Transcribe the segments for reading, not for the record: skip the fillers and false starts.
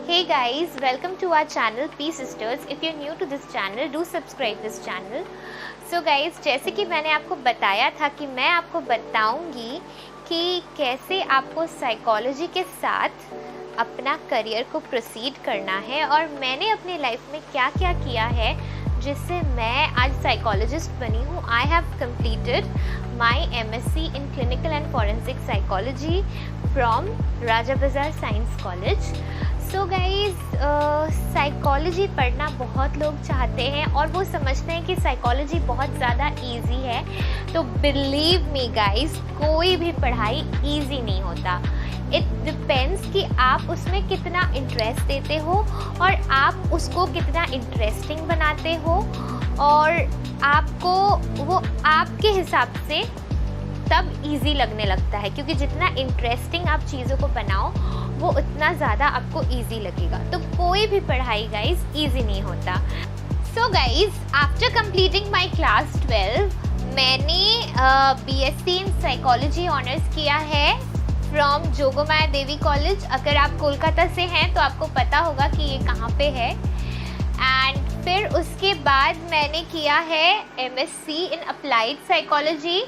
Hey guys, welcome to our channel P Sisters. If you're new to this channel, do subscribe this channel. So guys, जैसे कि मैंने आपको बताया था कि मैं आपको बताऊंगी कि कैसे आपको साइकोलॉजी के साथ अपना करियर को प्रोसीड करना है और मैंने अपनी लाइफ में क्या क्या किया है जिससे मैं आज साइकोलॉजिस्ट बनी हूँ. I have completed my MSc in clinical and forensic psychology from Raja Bazar science college. So guys, psychology पढ़ना बहुत लोग चाहते हैं और वो समझते हैं कि साइकोलॉजी बहुत ज़्यादा इजी है. तो बिलीव मी गाइज, कोई भी पढ़ाई इजी नहीं होता. इट डिपेंड्स कि आप उसमें कितना इंटरेस्ट देते हो और आप उसको कितना इंटरेस्टिंग बनाते हो और आपको वो आपके हिसाब से तब इजी लगने लगता है, क्योंकि जितना इंटरेस्टिंग आप चीज़ों को बनाओ वो उतना ज़्यादा आपको इजी लगेगा. तो कोई भी पढ़ाई गाइज इजी नहीं होता. So guys, after completing my class 12 मैंने BSc इन साइकोलॉजी ऑनर्स किया है फ्रॉम जोगमाया देवी कॉलेज. अगर आप कोलकाता से हैं तो आपको पता होगा कि ये कहाँ पे है. एंड फिर उसके बाद मैंने किया है MSc इन अप्लाइड साइकोलॉजी.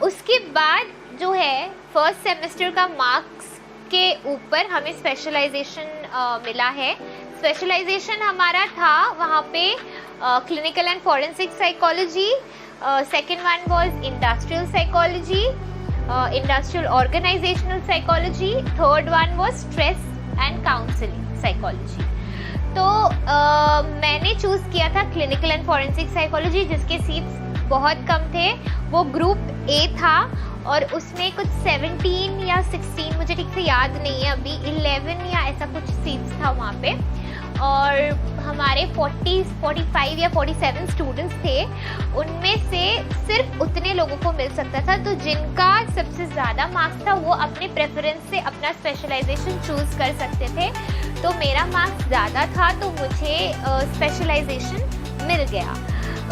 उसके बाद जो है फर्स्ट सेमेस्टर का मार्क्स के ऊपर हमें स्पेशलाइजेशन मिला है. स्पेशलाइजेशन हमारा था वहाँ पे clinical and forensic psychology, second one was industrial psychology, industrial organisational psychology, third one was stress and counselling psychology. तो मैंने चूज़ किया था क्लिनिकल एंड फॉरेंसिक साइकोलॉजी जिसके सीट्स बहुत कम थे. वो ग्रुप A था और उसमें कुछ 17 या 16, मुझे ठीक से याद नहीं है अभी, 11 या ऐसा कुछ सीट्स था वहाँ पे. और हमारे 45 या 47 स्टूडेंट्स थे. उनमें से सिर्फ उतने लोगों को मिल सकता था. तो जिनका सबसे ज़्यादा मार्क्स था वो अपने प्रेफरेंस से अपना स्पेशलाइजेशन चूज़ कर सकते थे. तो मेरा मार्क्स ज़्यादा था तो मुझे स्पेशलाइजेशन मिल गया.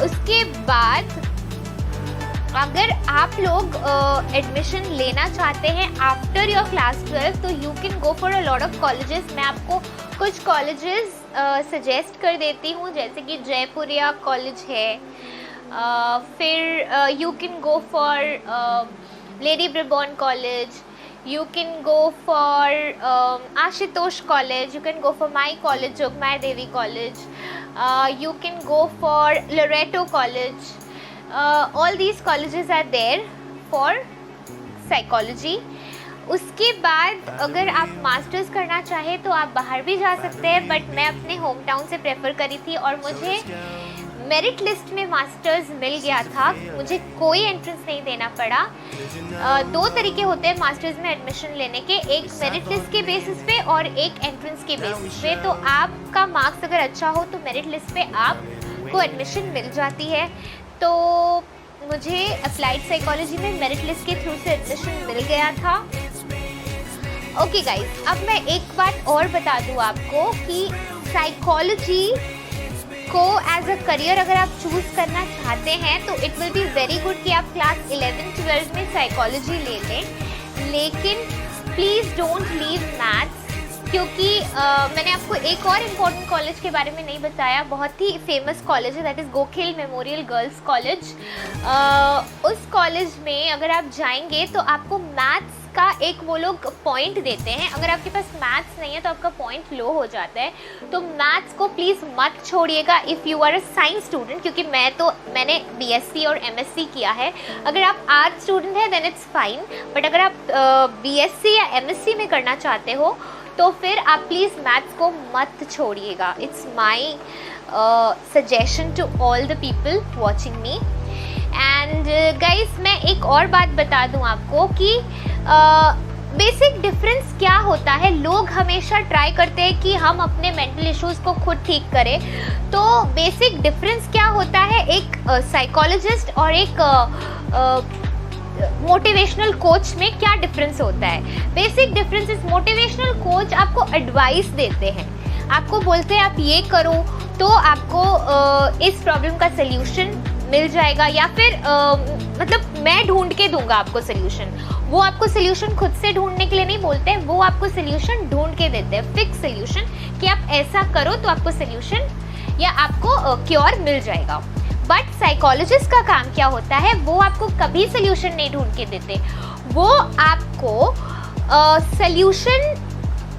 उसके बाद अगर आप लोग एडमिशन लेना चाहते हैं आफ्टर योर क्लास 12 तो you can go for a lot of colleges. मैं आपको कुछ कॉलेजेस सजेस्ट कर देती हूँ, जैसे कि जयपुरिया कॉलेज है. फिर you can go for Lady Brabourne college, you can go for Ashutosh college, you can go for my college Jogmaya Devi college, you can go for Loreto college. All these colleges are there for psychology. उसके बाद अगर आप masters करना चाहें तो आप बाहर भी जा सकते हैं, बट मैं अपने होम टाउन से प्रेफर करी थी और मुझे मेरिट लिस्ट में मास्टर्स मिल गया था. मुझे कोई एंट्रेंस नहीं देना पड़ा. 2 तरीके होते हैं मास्टर्स में एडमिशन लेने के, एक मेरिट लिस्ट के बेसिस पे और एक एंट्रेंस के बेसिस पे. तो आपका मार्क्स अगर अच्छा हो तो मेरिट लिस्ट पे आपको एडमिशन मिल जाती है. तो मुझे अप्लाइड साइकोलॉजी में मेरिट लिस्ट के थ्रू से एडमिशन मिल गया था. ओके गाइज, अब मैं एक बात और बता दूँ आपको कि साइकोलॉजी को एज अ करियर अगर आप चूज़ करना चाहते हैं तो it will be very good कि आप क्लास 11-12 में साइकोलॉजी ले लें. लेकिन प्लीज़ डोंट लीव मैथ्स, क्योंकि मैंने आपको एक और इम्पोर्टेंट कॉलेज के बारे में नहीं बताया. बहुत ही फेमस कॉलेज है, that is Gokhale memorial girls college. उस कॉलेज में अगर आप जाएंगे तो आपको मैथ्स का एक वो लोग पॉइंट देते हैं. अगर आपके पास मैथ्स नहीं है तो आपका पॉइंट लो हो जाता है. तो मैथ्स को प्लीज़ मत छोड़िएगा if you are a science student, क्योंकि मैंने BSc और MSc किया है. अगर आप आर्ट स्टूडेंट हैं देन इट्स फाइन, बट अगर आप BSc या MSc में करना चाहते हो तो फिर आप प्लीज़ मैथ्स को मत छोड़िएगा. It's my suggestion to all the people watching me. And guys, मैं एक और बात बता दूं आपको कि बेसिक डिफरेंस क्या होता है. लोग हमेशा ट्राई करते हैं कि हम अपने मेंटल इश्यूज़ को खुद ठीक करें. तो बेसिक डिफरेंस क्या होता है, एक साइकोलॉजिस्ट और एक मोटिवेशनल कोच में क्या डिफरेंस होता है. Basic difference is motivational coach आपको एडवाइस देते हैं, आपको बोलते हैं आप ये करो तो आपको इस प्रॉब्लम का सल्यूशन मिल जाएगा, या फिर मतलब मैं ढूंढ के दूंगा आपको सोल्यूशन। वो आपको सोल्यूशन खुद से ढूंढने के लिए नहीं बोलते, वो आपको सोल्यूशन ढूंढ के देते हैं, फिक्स सोल्यूशन कि आप ऐसा करो तो आपको सोल्यूशन या आपको क्योर मिल जाएगा। बट साइकोलॉजिस्ट का काम क्या होता है, वो आपको कभी सोल्यूशन नहीं ढूंढ के देते, वो आपको सोल्यूशन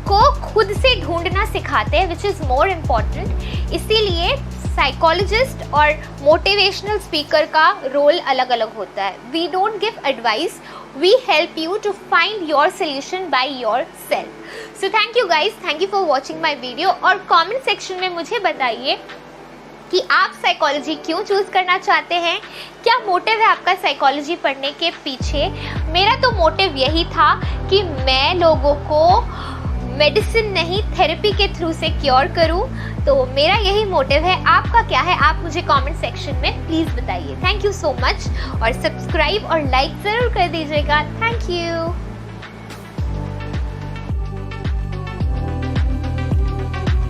को खुद से ढूंढना सिखाते हैं, विच इज़ मोर इम्पॉर्टेंट। इसीलिए साइकोलॉजिस्ट और मोटिवेशनल स्पीकर का रोल अलग अलग होता है। We don't give advice, we help you to find your solution by your self. So thank you guys, thank you for watching my video. और comment section में मुझे बताइए कि आप साइकोलॉजी क्यों चूज़ करना चाहते हैं, क्या मोटिव है आपका साइकोलॉजी पढ़ने के पीछे। मेरा तो मोटिव यही था कि मैं लोगों को मेडिसिन नहीं थेरेपी के थ्रू से क्योर करूं, तो मेरा यही मोटिव है। आपका क्या है, आप मुझे कमेंट सेक्शन में प्लीज़ बताइए। थैंक यू सो मच, और सब्सक्राइब और लाइक ज़रूर कर दीजिएगा। Thank you.